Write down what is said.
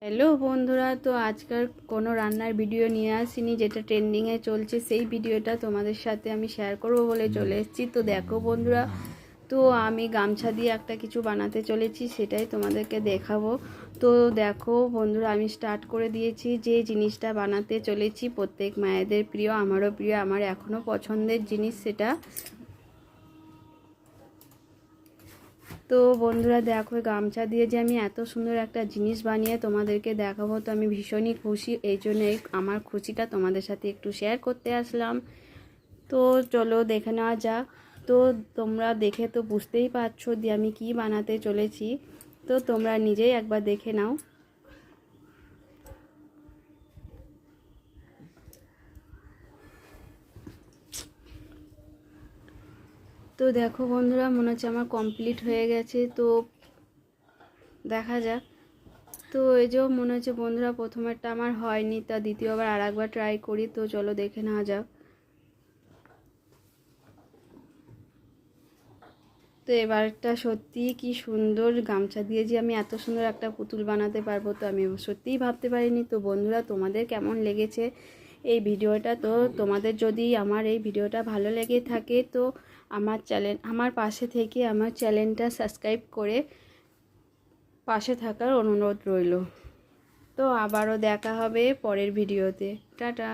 Hello বন্ধুরা, তো আজকাল কোনো রান্নার ভিডিও নিয়ে আসিনি, যেটা ট্রেন্ডিংয়ে চলছে সেই ভিডিওটা তোমাদের সাথে আমি শেয়ার করব বলে চলে এসেছি। তো দেখো বন্ধুরা, তো আমি গামছা দিয়ে একটা কিছু বানাতে চলেছি, সেটাই তোমাদেরকে দেখাবো। তো দেখো বন্ধুরা, আমি স্টার্ট করে দিয়েছি। যে জিনিসটা বানাতে চলেছি প্রত্যেক মায়েদের প্রিয়, আমারও প্রিয়, আমার এখনও পছন্দের জিনিস সেটা। তো বন্ধুরা দেখো, গামছা দিয়ে যে আমি এত সুন্দর একটা জিনিস বানিয়ে তোমাদেরকে দেখাবো, তো আমি ভীষণই খুশি। এই জন্যই আমার খুশিটা তোমাদের সাথে একটু শেয়ার করতে আসলাম। তো চলো দেখে নেওয়া যাক। তো তোমরা দেখে তো বুঝতেই পারছো যে আমি কি বানাতে চলেছি, তো তোমরা নিজেই একবার দেখে নাও। তো দেখো বন্ধুরা, মনে হচ্ছে আমার কমপ্লিট হয়ে গেছে। তো দেখা যাক। তো এই যে মনে হচ্ছে বন্ধুরা, প্রথমেরটা আমার হয়নি, তা দ্বিতীয়বার আর একবার ট্রাই করি। তো চলো দেখে নেওয়া যাক। তো এবারটা সত্যিই কি সুন্দর, গামছা দিয়ে যে আমি এত সুন্দর একটা পুতুল বানাতে পারবো, তো আমি সত্যিই ভাবতে পারিনি। তো বন্ধুরা, তোমাদের কেমন লেগেছে এই ভিডিওটা? তো তোমাদের যদি আমার এই ভিডিওটা ভালো লেগে থাকে, তো আমার পাশে থেকে আমার চ্যানেলটা সাবস্ক্রাইব করে পাশে থাকার অনুরোধ রইল। তো আবারও দেখা হবে পরের ভিডিওতে। টাটা।